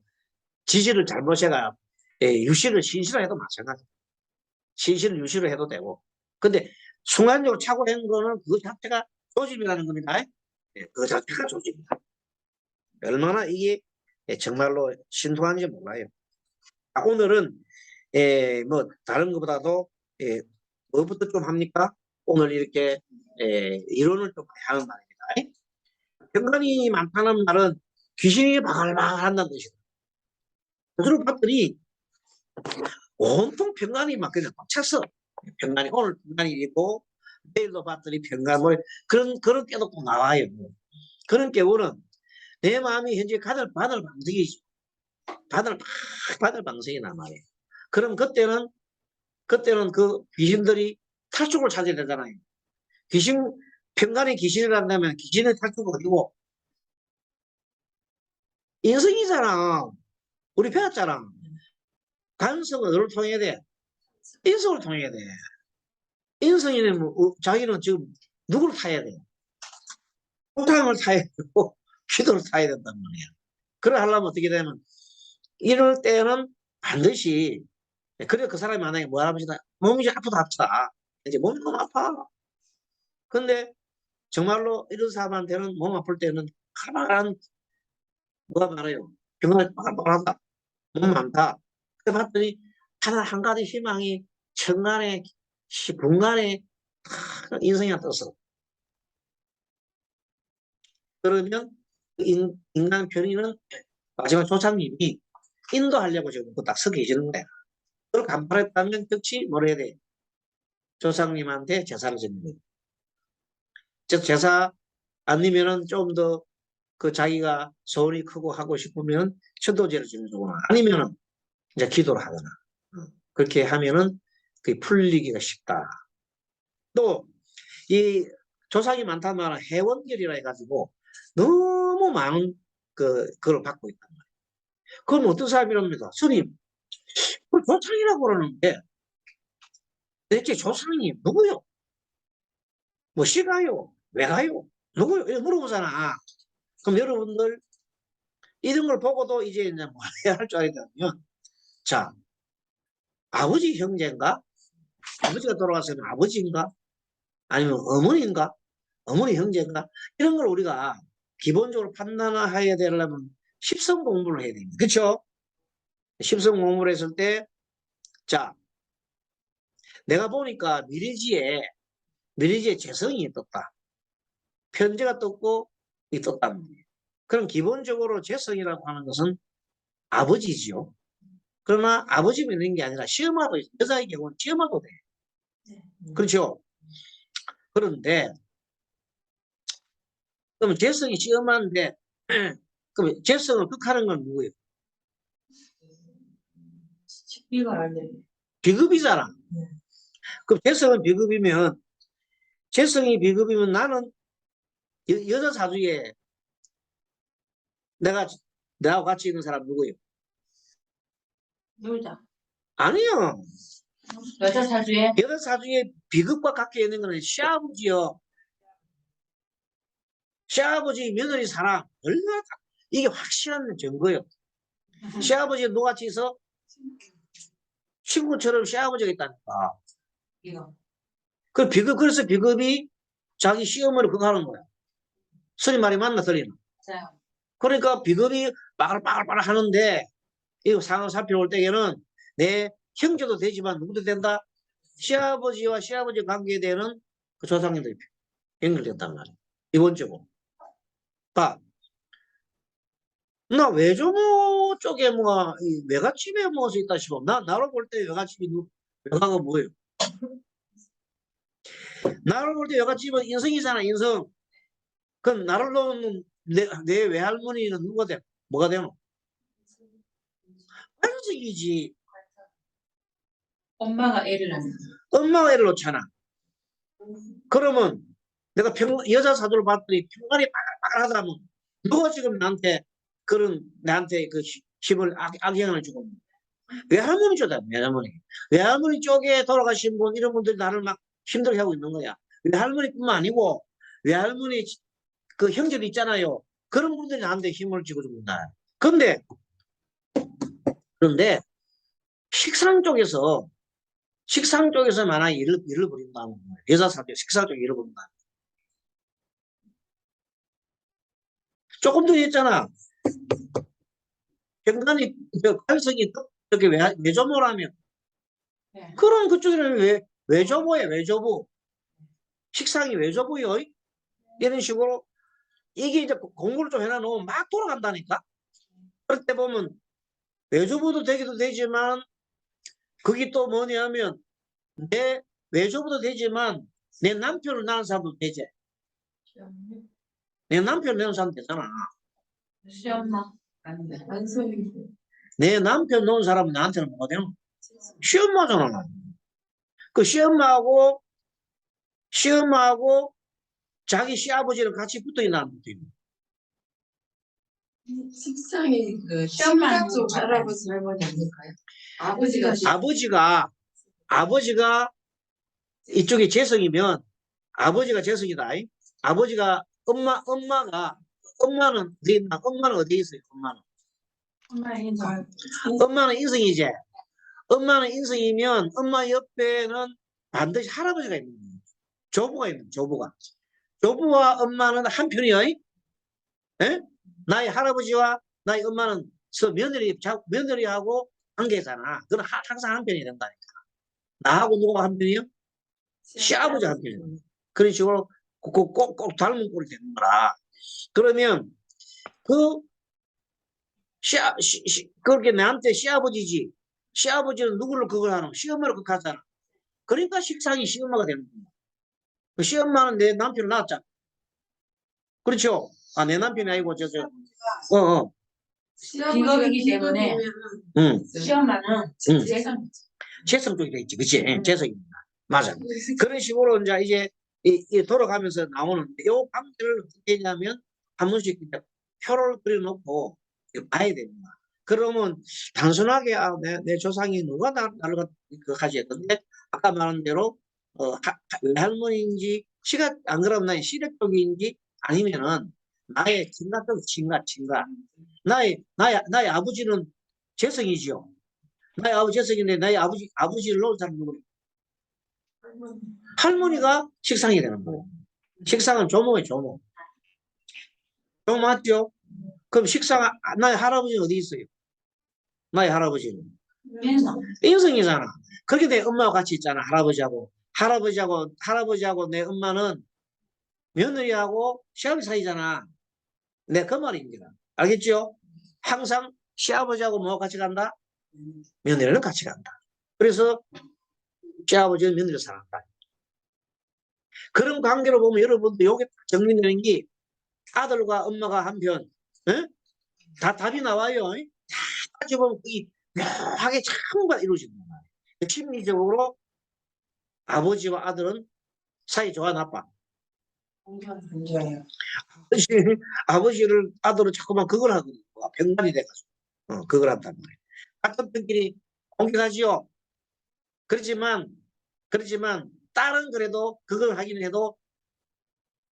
지시를 잘못해가 유시를 신시로 해도 마찬가지. 신시를 유시로 해도 되고. 근데 순간적으로 착오한 거는 그 자체가 조짐이라는 겁니다. 그 자체가 조짐이다. 얼마나 이게 정말로 신통한지 몰라요. 오늘은 뭐 다른 것보다도 뭐부터 좀 합니까? 오늘 이렇게 이론을 좀 하는 말입니다. 병간이 많다는 말은 귀신이 바글바글한다는 뜻이다. 스스로 봤더니 온통 병간이 막 그냥 꽉 찼어. 병간이 오늘 병간이 있고 내일도 봤더니 병간 뭐 그런 깨도 또 나와요. 그런 경우는 내 마음이 현재 바늘 방석이죠. 바늘 방석이 남아요. 그럼 그때는 그 귀신들이 탈출을 찾아야 되잖아요. 병간이 귀신이란다면 귀신의 탈출은 어디고? 인성이잖아. 우리 배웠잖아. 관성은 어를 통해야 돼? 인성을 통해야 돼. 인성이는 자기는 지금 누구를 타야 돼? 우상을 타야 되고 기도를 타야 된단 말이야. 그래 하려면 어떻게 되면 이럴 때는 반드시 그래 그 사람이 만약에 뭐 하면 몸이 아프다. 이제 몸이 너무 아파. 근데 정말로 이런 사람한테는 몸 아플 때는 가만한 뭐가 말해요. 병원에 빠글빠글하다. 너무 많다. 그래 봤더니 한 가지 희망이 천간에 분간에 인생이 떴어. 그러면 인간 편의는 마지막 조상님이 인도하려고 지금 딱 서 계시는 거야. 그걸 간파했다면 즉시 뭐라 해야 돼? 조상님한테 제사를 지는 거예요. 즉 제사 아니면은 좀 더 그 자기가 소원이 크고 하고 싶으면 천도제를 지는 거구나. 아니면은 이제 기도를 하거나 그렇게 하면은 그게 풀리기가 쉽다. 또 이 조상이 많다는 말은 해원결이라 해가지고 너무 많은 그걸 받고 있단 말이에요. 그럼 어떤 사람이랍니까? 스님, 그 조상이라고 그러는데 대체 조상이 누구요? 뭐 시가요? 왜 가요? 누구요? 이렇게 물어보잖아. 그럼 여러분들 이런 걸 보고도 이제 뭐 해야 할 줄 알겠다면, 자, 아버지 형제인가? 아버지가 돌아가서는 아버지인가? 아니면 어머니인가? 어머니 형제인가? 이런 걸 우리가 기본적으로 판단해야 되려면 십성 공부를 해야 됩니다. 그렇죠? 십성 공부를 했을 때, 자, 내가 보니까 미리지에 재성이 떴다. 편제가 떴고 이 떴단 말이에요. 그럼 기본적으로 재성이라고 하는 것은 아버지지요. 그러나 아버지만 있는 게 아니라 시엄마도 있어요. 여자의 경우는 시엄마도 돼. 그렇죠? 그런데 그럼 재성이 시엄마인데 그럼 재성을 극하는 건 누구예요? 식비가 안 돼. 비급이잖아. 네. 그럼 재성은 비급이면 재성이 비급이면 나는 여자 사주에 내하고 같이 있는 사람 누구예요? 놀자. 아니요. 여자 사주에 여자 사주에 비급과 같게 있는 거는 시아버지요. 시아버지 며느리 사랑 얼마나 이게 확실한 증거예요. 시아버지 누같이 있어? 친구처럼 시아버지가 있다니까. 이거. 그래서 비급이 자기 시어머니를 그거 하는 거야. 스님 말이 맞나 틀리나? 맞아요. 그러니까 비급이 빠글빠글 하는데 이 상황 살펴볼 때에는 내 형제도 되지만 누구도 된다? 시아버지와 시아버지 관계에 대한 그 조상님들이 연결된단 말이야. 기본적으로. 봐. 나 외조모 쪽에 뭐가 외갓집에 뭐가 있다 싶어. 나로 볼 때 외갓집이 외가가 뭐예요? 나로 볼 때 외갓집은 인성이잖아, 인성. 그럼 나를 놓는 내 외할머니는 누가 돼? 뭐가 되노? 한석이지. 엄마가 애를 낳는. 엄마가 애를 놓잖아. 그러면 내가 여자 사주를 봤더니 평간이 빠글빠글하다면 누가 지금 나한테 그 힘을 악영향을 주고 있는 거야? 외할머니 쪽이다, 외할머니. 외할머니 쪽에 돌아가신 분, 이런 분들이 나를 막 힘들게 하고 있는 거야. 외할머니뿐만 아니고 외할머니 그 형제도 있잖아요. 그런 분들이 나한테 힘을 주고 있다. 그런데 식상 쪽에서 만약 일을 벌인다는 거예요. 여자 사주 식상 쪽에 일을 벌인다. 조금 전에 했잖아. 경관이 관성이 이렇게 외조모라면 네. 그럼 그쪽에는 외조모야 외조부. 식상이 외조부요. 이런 식으로 이게 이제 공부를 좀 해놔놓으면 막 돌아간다니까. 그럴 때 보면 외조부도 되기도 되지만 그게 또 뭐냐면 내 외조부도 되지만 내 남편을 낳은 사람도 되지. 내 남편을 낳은 사람 되잖아. 시엄마. 아닌데. 안소희. 내 남편 놓은 사람은 나한테는 뭐가 되노? 시엄마잖아. 그 시엄마하고 자기 시아버지랑 같이 붙어 있는 사람도 있고. 식상이 그 시엄마 쪽 할아버지 할머니 아닐까요? 아버지가 이쪽에 재성이면 아버지가 재성이다. 아버지가 엄마는 어디 있나? 엄마는 어디에 있어요? 엄마는 인성이지. 엄마는 인성이면 엄마 옆에는 반드시 할아버지가 있는 거예요. 조부가 있는 거예요. 조부와 엄마는 한편이요. 예? 나의 할아버지와 나의 엄마는 며느리하고 관계잖아. 그건 항상 한편이 된다니까. 나하고 누가 한편이요? 시아버지 한편이요. 그런 식으로 꼭 닮은 꼴이 되는 거라. 그러면 그렇게 나한테 시아버지지. 시아버지는 누구를 그걸 하노? 시엄마를 극하잖아. 그러니까 식상이 시엄마가 되는 거야. 그 시엄마는 내 남편을 낳았잖아. 그렇죠? 아, 내 남편이 아니고 비겁이기 때문에 시엄마는 응. 재성. 재성 쪽이 돼 있지, 그치? 재성입니다. 맞아. 그런 식으로 이제 이 돌아가면서 나오는데 이 관계를 어떻게 했냐면 한 번씩 표를 그려놓고 봐야 됩니다. 그러면 단순하게 내 조상이 누가 나를 하지 했는데 아까 말한 대로 외할머니인지 시가 안 그러면 나의 시댁 쪽인지 아니면은 나의 친가 쪽 친가 나의 아버지는 재성이지요. 나의 아버지 재성인데 나의 아버지를 놓은 사람 누구예요? 할머니가 식상이 되는 거예요. 식상은 조모예요, 조모. 조모 맞죠? 그럼 식상 나의 할아버지는 어디 있어요? 나의 할아버지는 인성. 인성이잖아. 그렇게 내 엄마와 같이 있잖아. 할아버지하고 내 엄마는 며느리하고 시아버지 사이잖아. 내 그 말입니다. 알겠죠? 항상 시아버지하고 뭐 같이 간다? 며느리는 같이 간다. 그래서 시아버지는 며느리를 사랑한다. 그런 관계로 보면 여러분도 요게 정리되는 게 아들과 엄마가 한편 다 답이 나와요. 다 따져보면 이 묘하게 참과 이루어진다. 심리적으로 아버지와 아들은 사이 좋아 나빠? 안 좋아요. 아버지를 아들은 자꾸만 그걸 하거든요. 병만이 돼가지고 그걸 한단 말이에요. 같은 편끼리 공격하지요. 그렇지만 딸은 그래도 그걸 하긴 해도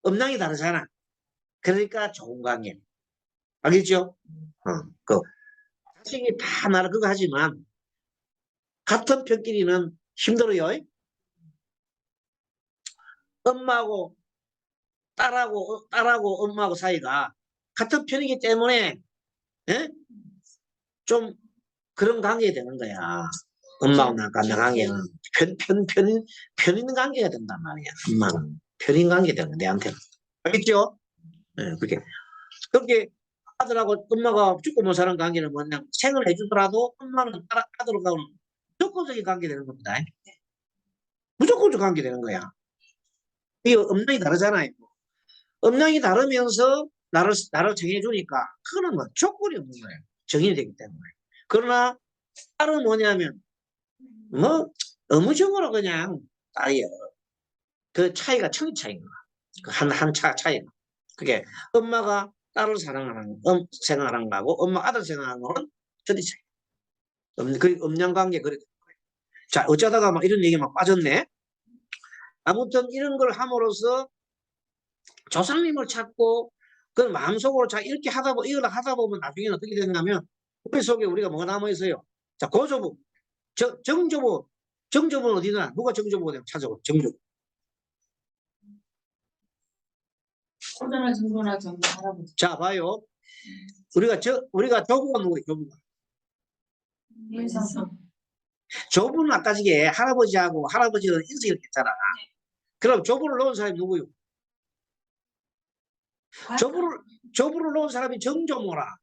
음량이 다르잖아. 그러니까 좋은 관계. 알겠죠? 그 자식이 다 나를 그거 하지만 같은 편끼리는 힘들어요. 엄마하고 딸하고 엄마하고 사이가 같은 편이기 때문에 좀 그런 관계가 되는 거야. 엄마하고 나랑 관계는 편 있는 관계가 된단 말이야. 엄마는 편인 관계 되는 거야, 내한테는. 알겠죠? 그렇게 아들하고 엄마가 죽고 못 사는 관계는 뭐냐? 생을 해주더라도 엄마는 아들하고 무조건적인 관계 되는 겁니다. 무조건적 관계 되는 거야. 이게 음량이 다르잖아요. 음량이 다르면서 나를 정해주니까 그거는 뭐 조건이 없는 거예요. 정해야 되기 때문에. 그러나 딸은 뭐냐면 뭐 의무적으로 그냥 딸이에요. 그 차이가 천이 차이인 거야. 한 차이가. 그게 엄마가 딸을 생각하는 거하고 엄마 아들 생각하는 거는 천이 차이. 그 음양관계 그래. 자 어쩌다가 막 이런 얘기 막 빠졌네. 아무튼 이런 걸 함으로써 조상님을 찾고 그 마음속으로 자 이렇게 이걸 하다 보면 나중에는 어떻게 되냐면 머릿속에 우리가 뭐가 남아 있어요. 자 고조부, 정조부는 어디나 누가 정조부가 되면 찾아보 정조부. 호전화 정도나 정도 할아버지. 자 봐요. 우리가 조부가 누구예요? 조부가. 인성. 조부는 아까 저게 할아버지는 인성이 있잖아. 그럼 조부를 놓은 사람이 누구요? 조부를 놓은 사람이 정조모라.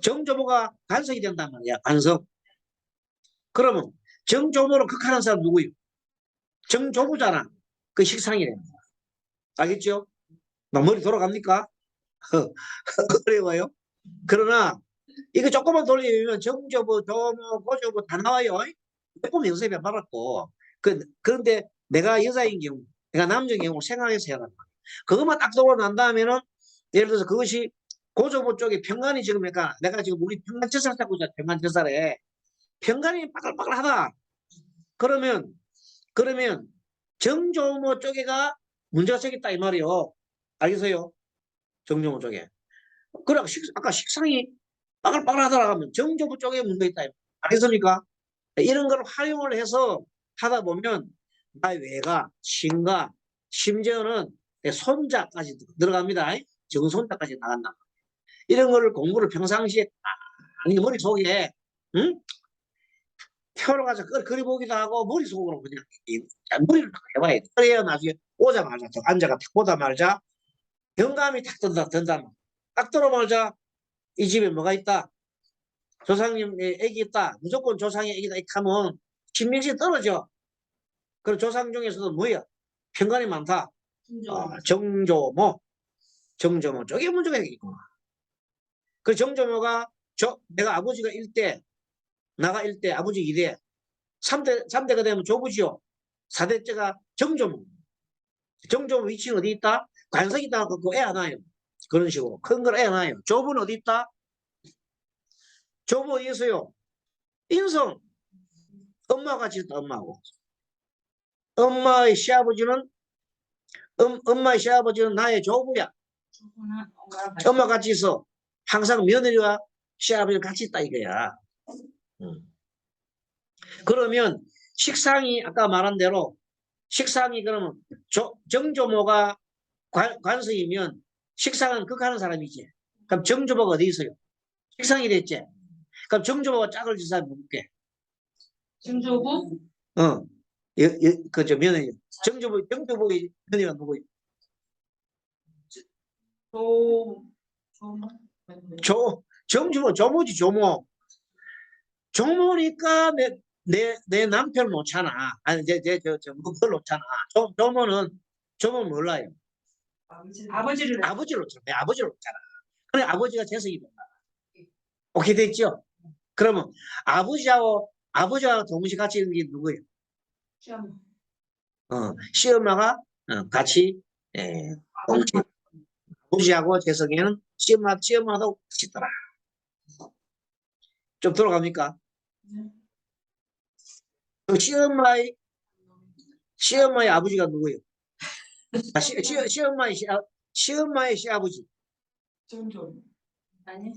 정조모가 간섭이 된단 말이야. 간섭. 그러면 정조모로 극하는 사람 누구요? 정조부잖아. 그 식상이 됩니다. 알겠죠? 막 머리 돌아갑니까? 어려워요. 그러나 이거 조금만 돌리면 정조부, 조모, 고조부 다 나와요. 조금 연습해 봐봤고 그런데 내가 여자인 경우 내가 남자인 경우 생각해서 해야 한다. 그것만 딱 떠오르고 난 다음에는 예를 들어서 그것이 고조부 쪽에 평간이 지금 내가 지금 우리 평간 젖살 잡고 있잖아. 평간 젖살에 평간이 빠글빠글하다. 그러면 정조모 쪽에가 문제가 생겼다 이 말이요. 알겠어요? 정조모 쪽에. 그럼 아까 식상이 빠글빠글하더라 하면 정조부 쪽에 문제가 있다. 알겠습니까? 이런 걸 활용을 해서 하다 보면 나의 외가, 친가, 심지어는 내 손자까지 들어갑니다. 정손자까지 나간다. 이런 거를 공부를 평상시에 머릿속에 표로 가서 그려보기도 하고 머릿속으로 그냥 머리를 딱 해봐야 돼. 그래야 나중에 오자마자 앉아가 탁 보자마자 영감이 탁 든다. 딱 들어보자 이 집에 뭐가 있다. 조상님의 애기 있다. 무조건 조상의 애기다. 이렇게 하면 신명시 떨어져. 그리고 조상 중에서도 뭐야? 편간이 많다. 정조모 쪽에 문제가 있구나. 그 정조모가 내가 아버지가 1대 나가 1대 아버지 2대 3대가 되면 조부지요. 4대째가 정조모 위치는 어디 있다? 관성이 있다고 그거 애 하나요. 그런 식으로. 큰 걸 애 하나요. 좁은 어디 있다? 좁은 어디 있어요? 인성. 엄마가 같이 있다, 엄마하고. 엄마의 시아버지는, 엄마의 시아버지는 나의 조부야. 조부는 엄마랑 같이. 엄마 같이 있어. 항상 며느리와 시아버지가 같이 있다, 이거야. 그러면 식상이, 아까 말한 대로, 식상이 그러면 정조모가 관성이면 식상은 극하는 사람이지. 그럼 정조모가 어디 있어요? 식상이 됐지. 그럼 정조모가 짝을 진 사람이 누구게? 증조부? 그저 며느리. 정조모의 며느리가 누구예요? 정조모, 조모지, 조모. 조모니까 내 남편 놓잖아. 아니, 그걸 놓잖아. 조모는 몰라요. 아버지를 아버지를 놓잖아. 내 아버지를 놓잖아. 그래, 아버지가 재석이 된다. 오케이, 됐죠? 그러면 아버지하고 동시 같이 있는 게 누구예요? 시험 시엄마가 같이, 동시. 아버지하고 재석이는 시엄마도 같이 있더라. 좀 돌아갑니까? 그 시엄마의 아버지가 누구예요? 시엄마의 시아버지. 정조 아니.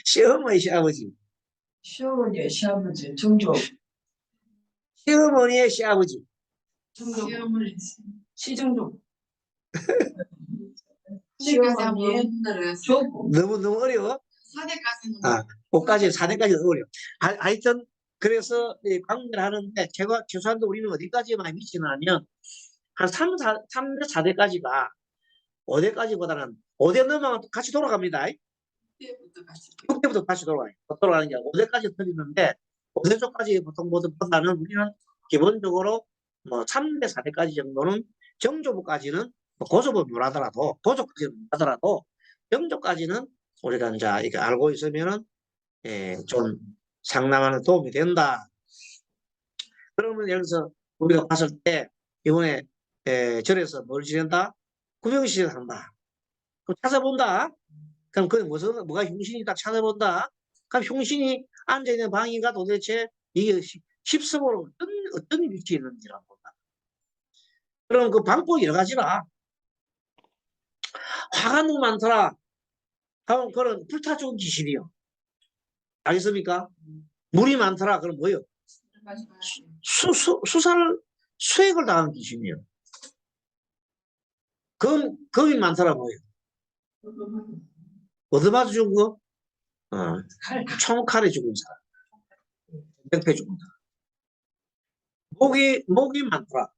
시어머니 시아버지. 시어머니의 시아버지 정조 시어머니의 시아버지. 시어머니. 시정조 사대까지 한번 시어머니의 힘들어요. 조부 너무 어려워. 사대까지는. 4대까지 어려워. 하여튼 그래서 강의를 하는데 제가 최소한도 우리는 어디까지 많이 미치냐면 한 3대 4대까지가 5대까지보다는 5대 넘어가면 같이 돌아갑니다. 그때부터 같이. 6대부터 다시 돌아가요. 돌아가는 게 5대까지 터지는데 5대 쪽까지 보통보다는 우리는 기본적으로 뭐 3대 4대까지 정도는 정조부까지는 고조부 못하더라도 고조까지는 못하더라도 정조까지는 우리가 이제 이렇게 알고 있으면은 좀 상당한 도움이 된다. 그러면 여기서 우리가 봤을 때 이번에 절에서 뭘 지낸다? 구명시를 한다. 그럼 찾아본다. 그럼 그게 뭐가 흉신이 딱 찾아본다. 그럼 흉신이 앉아있는 방인가 도대체 이게 십성으로 어떤 위치에 있는지를 본다. 그럼 그 방법이 여러 가지라. 화가 너무 많더라. 하면 그런 불타 죽은 귀신이요. 알겠습니까? 물이 많더라. 그럼 뭐요? 수액을 당한 귀신이요. 검이 많더라. 뭐요? 얻어맞아 죽은 거? 총칼에 죽은 사람. 백패 죽은 사람. 목이 많더라.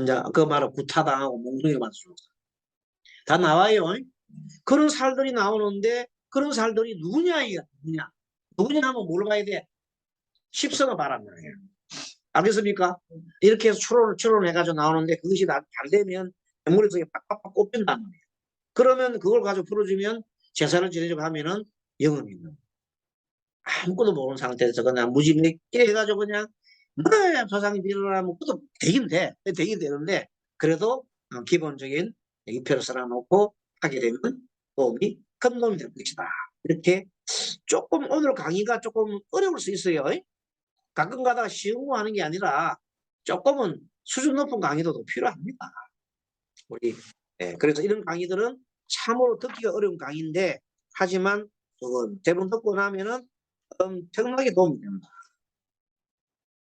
이제 그 말은 구타당하고 몽둥이를 맞아 죽은 사람. 다 나와요. 그런 살들이 나오는데 그런 살들이 누구냐 이게 누구냐 하면 뭘 봐야 돼? 십성을 봐란 말이에요. 알겠습니까? 이렇게 해서 추론을 해가지고 나오는데 그것이 안 되면 머릿속에 팍팍팍 꼽힌단 말이에요. 그러면 그걸 가지고 풀어주면 제사를 지내려고 하면은 영험이 있는 아무것도 모르는 상태에서 그냥 무지개 해가지고 그냥 조상이 일어나면 그것도 되긴 되는데 그래도 기본적인 입회를 써놔놓고 하게 되면 큰 도움이 될 것이다. 이렇게 조금 오늘 강의가 조금 어려울 수 있어요. 가끔 가다가 쉬운 거 하는 게 아니라 조금은 수준 높은 강의도 필요합니다. 그래서 이런 강의들은 참으로 듣기가 어려운 강의인데 하지만 그건 대부분 듣고 나면은 엄청나게 도움이 됩니다.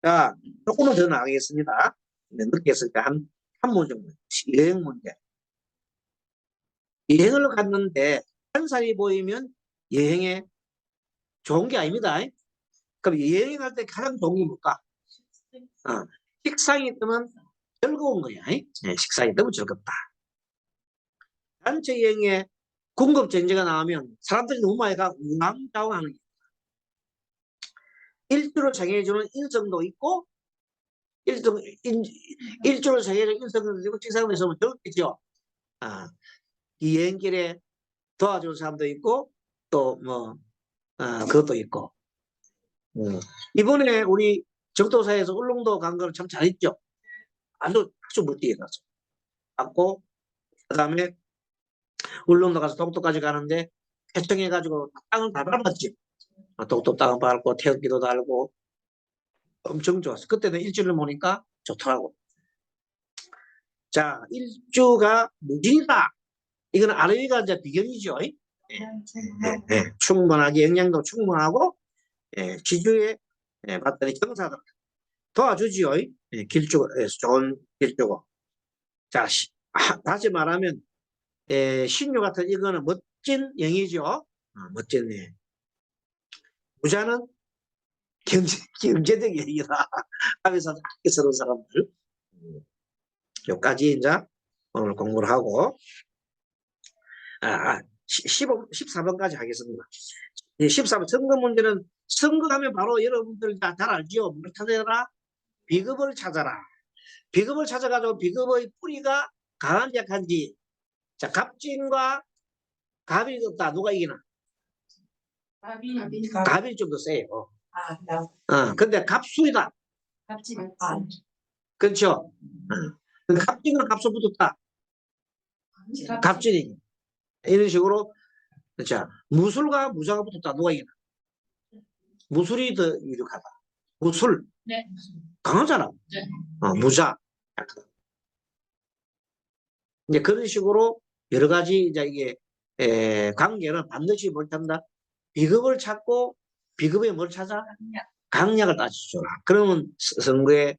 자, 조금은 더 나가겠습니다. 늦게 했을 때 한 문 정도. 여행 문제. 여행을 갔는데 한살이 보이면 여행에 좋은 게 아닙니다. 그럼 여행 갈 때 가장 좋은 게 뭘까? 식상이 뜨면 즐거운 거야. 식상이 뜨면 즐겁다. 단체 여행에 군급전제가 나오면 사람들이 너무 많이 가고 우왕좌왕하는 거야. 일주를 정해주는 일정도 있고 일주를 정해주는 일정도 있고 식상도 있으면 좋겠죠. 이 여행길에 도와주는 사람도 있고 또 그것도 있고 이번에 우리 적도사에서 울릉도 간 거를 참 잘했죠. 아주 멋지게 갔어. 갔고 그다음에 울릉도 가서 독도까지 가는데 회청해가지고 땅을 다 밟았지. 독도 땅을 밟고 태극기도 달고 엄청 좋았어. 그때는 일주를 모니까 좋더라고. 자, 일주가 무진이다. 이건 아래위가 이제 비경이죠. 충분하게 영양도 충분하고 지주에 봤더니 경사도 도와주지요. 길주 좋은 길주고. 자, 다시 말하면 신유 같은 이거는 멋진 영이죠. 멋진 영. 부자는 경제적 영이다. 하면서 서로 사람들. 여기까지 이제 오늘 공부를 하고 14번까지 하겠습니다. 14번 선거 문제는 선거하면 바로 여러분들 다 잘 알죠. 뭘 찾아라? 비급을 찾아라. 비급을 찾아가지고 비급의 뿌리가 강한지 약한지. 자, 갑진과 갑이 없다. 누가 이기나? 갑이 좀 더 세요. 근데 갑술이다. 그렇죠? 갑진과 갑술 붙었다. 갑진이. 이런 식으로. 자, 무술과 무자가 붙었다. 누가 이기나? 무술이 더 유력하다. 무술. 네. 강하잖아. 네. 무자. 이제 그런 식으로 여러 가지 이제 이게 관계는 반드시 뭘 찾는다. 비급을 찾고 비급에 뭘 찾아? 강약을 따지죠. 그러면 선거에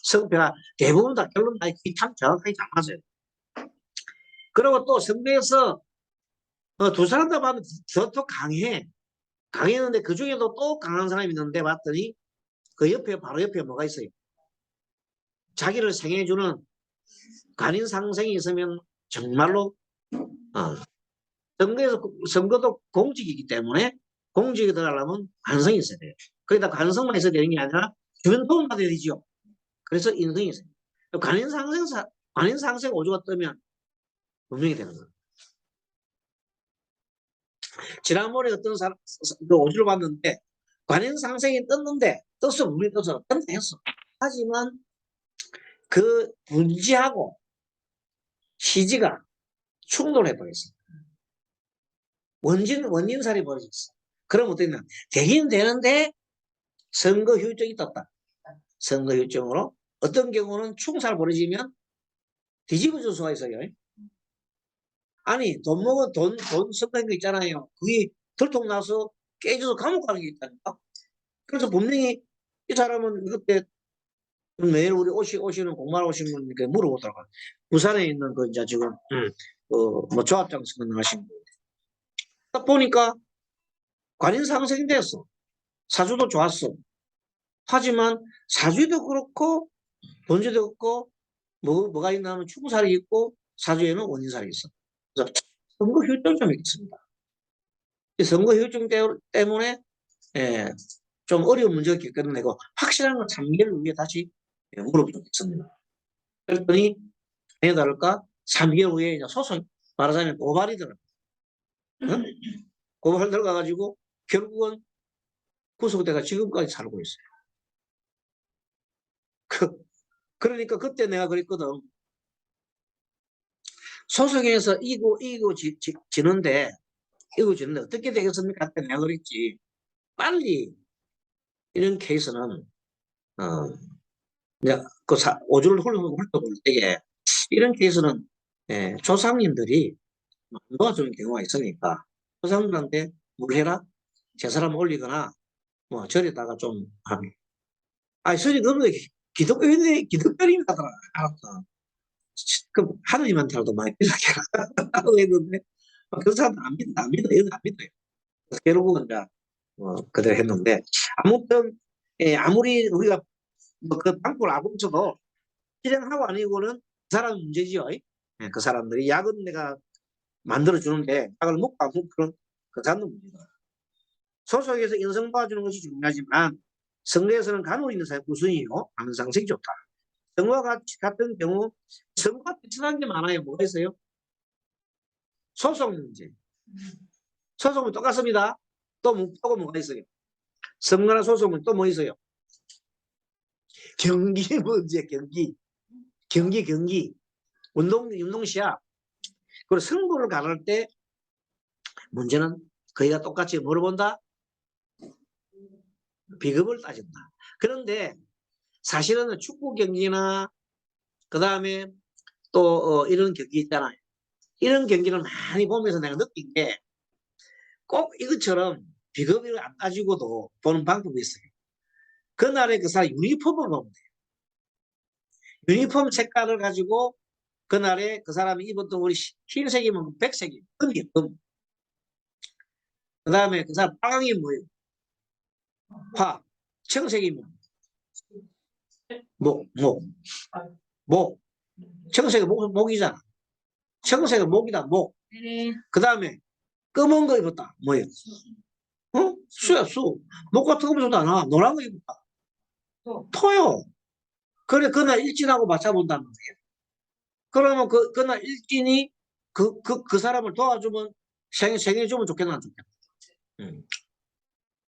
성패가 대부분 다 결론 다 참 정확하게 다 맞아요. 그리고 또 선거에서 두 사람 다 봐도 더 강해. 강했는데 그 중에도 또 강한 사람이 있는데 봤더니 그 옆에 바로 옆에 뭐가 있어요? 자기를 생해주는 관인 상생이 있으면 정말로 선거도 공직이기 때문에 공직에 들어가려면 관성이 있어야 돼요. 거기다 관성만 있어야 되는 게 아니라 주변 도움 받아야 되죠. 그래서 인성이 있어요. 관인 상생 오주가 뜨면 분명히 되는 거예요. 지난번에 어떤 사람 그 오주를 봤는데 관인 상생이 떴는데 떠서 우리 떠서 뜬다 했어. 하지만 그 분지하고 시지가 충돌해 버렸어. 원진살이 벌어졌어. 그럼 어떻냐? 되긴 되는데 선거 효율적이 떴다. 선거 효율적으로 어떤 경우는 충살 벌어지면 뒤집어질 수가 있어요. 아니 돈 먹은 돈 섞은 거 있잖아요. 그게 들통나서 깨져서 감옥 가는 게 있다니까. 그래서 분명히 이 사람은 그때 매일 우리 오시는 공무원 오신 분께 물어보더라고요. 부산에 있는 그 이제 지금 뭐 조합장 선언하신 분. 딱 보니까 관인 상생이 됐어. 사주도 좋았어. 하지만 사주도 그렇고 본주도 그렇고 뭐가 있냐면 축구살이 있고 사주에는 원인살이 있어. 그래서 선거 효율점이 있습니다. 이 선거 효율점 때문에 좀 어려운 문제가 있거든요. 확실한 건 3개월 후에 다시 물어보겠습니다. 그랬더니 왜 다를까? 3개월 후에 이제 소송 말하자면 고발이 들어요. 응? 고발 들어가가지고 결국은 구속대가 지금까지 살고 있어요. 그러니까 그때 내가 그랬거든. 소송에서 이고 지는데 어떻게 되겠습니까? 그때 내가 그랬지. 빨리 이런 케이스는 이제 그 오주를 훑어볼 때에 이런 케이스는 조상님들이 도와주는 경우가 있으니까 조상님들한테 뭘 해라? 제사람 올리거나 뭐 절에다가 좀 하면 선이 너무 기독교인이 하더라. 알았어. 그 하느님한테라도 많이 비싸게 하고 했는데 그 사람은 안 믿어. 이거 안 믿어요. 결국은 이제 그대로 했는데 아무튼 아무리 우리가 뭐 그 방법을 알고 있어도 실행하고 아니고는 그 사람 문제지요. 그 사람들이 약은 내가 만들어 주는데 약을 먹고 안 먹고 그런 그 사람들 문제다. 소속에서 인성 봐주는 것이 중요하지만 선거에서는 간혹 있는 사람이 우선이요. 안상색이 좋다. 선거와 같은 경우 선거와 비슷한 게 많아요. 뭐가 있어요? 소송 문제. 소송은 똑같습니다. 또 뭐가 있어요? 선거나 소송은 또 뭐 있어요? 경기 문제, 경기. 운동 시합. 그리고 승부를 가를 때 문제는 거의가 똑같이 뭐를 본다? 비급을 따진다. 그런데 사실은 축구 경기나 그 다음에 또 이런 경기 있잖아요. 이런 경기를 많이 보면서 내가 느낀 게 꼭 이것처럼 비급을 안 따지고도 보는 방법이 있어요. 그날의 그 사람 유니폼을 보면 돼요. 유니폼 색깔을 가지고 그날에 그 사람이 입었던 우리 흰색이면 백색이 금이에요. 금. 그 다음에 그 사람 빨강이 뭐예요? 화. 청색이면 목. 청색은 목이잖아. 청색은 목이다, 목. 그 다음에 검은 거 입었다. 뭐예요? 수야, 수. 목 같은 거 입어도 안 와. 노란 거 입었다. 토요. 그래, 그날 일진하고 맞춰본다는 거예요. 그러면 그날 일진이 그 사람을 도와주면, 생해주면 좋겠나, 안 좋겠나?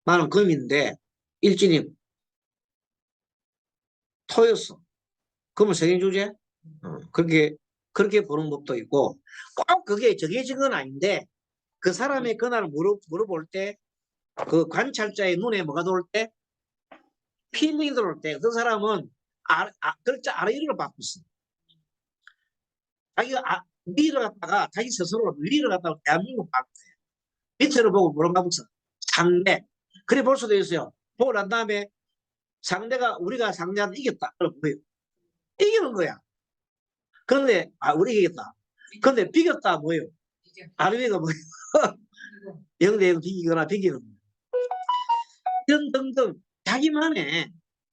나는 금인데, 일진이 토였어. 그러면 생해주지? 그렇게 보는 법도 있고, 꼭 그게 정해진 건 아닌데, 그 사람의 그날 물어볼 때, 그 관찰자의 눈에 뭐가 들어올 때, 필링이 들어올 때, 그 사람은 글자 아래 위로 바꿨어. 자기가 위를 갖다가, 자기 스스로 위를 갖다가 대한민국 바꿨어요. 밑으로 보고 뭐라고 바꿨어? 상대. 그래 볼 수도 있어요. 보고 난 다음에 상대가, 우리가 상대한테 이겼다. 그럼 뭐예요? 이기는 거야. 그런데, 우리 이겼다. 근데 비겼다 뭐예요? 아래 위가 뭐예요? 0대0 비기거나 비기는 거예요. 이런 등등 자기만의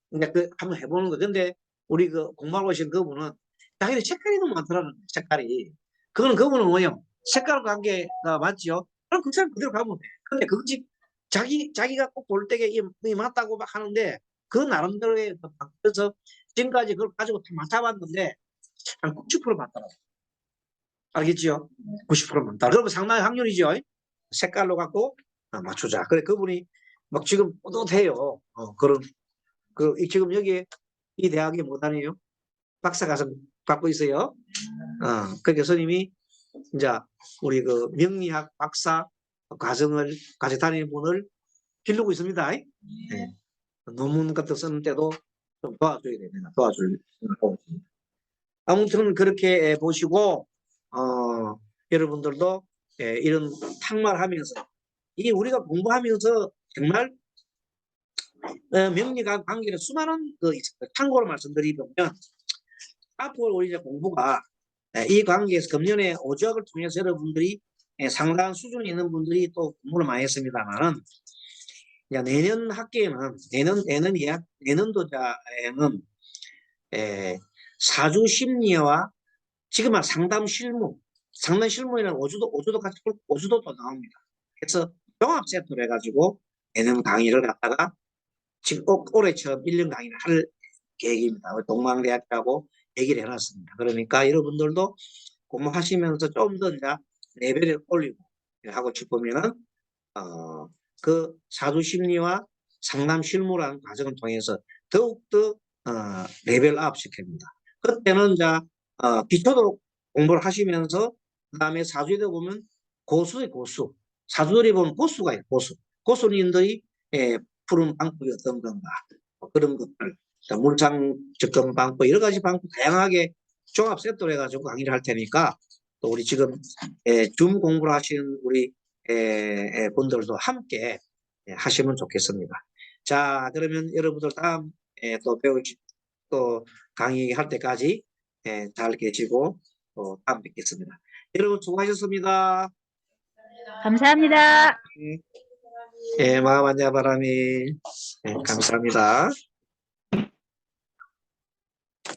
그러니까 한번 해보는 거. 근데 우리 그 공부하고 계신 그분은 자기의 색깔이 너무 많더라는 거예요. 색깔이. 그분은 뭐예요? 색깔 관계가 맞죠? 그럼 그 사람 그대로 가면 돼. 근데 그것이 자기가 꼭 볼 때에 이 맞다고 막 하는데 그 나름대로의 그래서 지금까지 그걸 가지고 다 맞춰봤는데 한 90% 맞더라고요. 알겠지요? 90% 맞다. 그러면 상당히 확률이죠. 색깔로 갖고 맞추자. 그래 그분이 막 지금 뿌듯해요. 지금 여기 이 대학이 뭐 다니에요? 박사과정 받고 있어요. 그러니까 스님이 이제 우리 그 명리학 박사 과정을 같이 다니는 분을 기르고 있습니다. 네. 논문 같은 거 쓰는 때도 좀 도와줘야 됩니다. 도와줄 생각하고 있습니다. 아무튼 그렇게 보시고 여러분들도 이런 탁말하면서 이 우리가 공부하면서 정말 명리학 관계는 수많은 참고로 말씀드리면 앞으로 우리 이제 공부가 이 관계에서 금년에 오주학을 통해서 여러분들이 상당한 수준이 있는 분들이 또 공부를 많이 했습니다만은 내년 학기에는 내년도자에는 사주 심리와 지금 말 상담 실무에는 오주도 같이 오주도 또 나옵니다. 그래서 종합 세트로 해가지고 내년 강의를 갖다가 지금 올해처럼 1년 강의를 할 계획입니다. 동방대학하고 얘기를 해놨습니다. 그러니까 여러분들도 공부하시면서 좀 더 이제 레벨을 올리고 하고 싶으면은 그 사주심리와 상담 실무라는 과정을 통해서 더욱더 레벨업 시킵니다. 그때는 이제 기초도 공부를 하시면서 그 다음에 사주에도 보면 고수의 고수, 사주들이 보면 고수가 있어요. 고수님들이 푸는 방법이 어떤 건가 그런 것들, 물상 접근 방법 여러 가지 방법 다양하게 종합 세트로 해가지고 강의를 할 테니까 또 우리 지금 줌 공부를 하시는 우리 분들도 함께 하시면 좋겠습니다. 자, 그러면 여러분들 다음 또 강의할 때까지 잘 계시고 또 다음 뵙겠습니다. 여러분 수고하셨습니다. 감사합니다. 마음 안녕 바람이 감사합니다.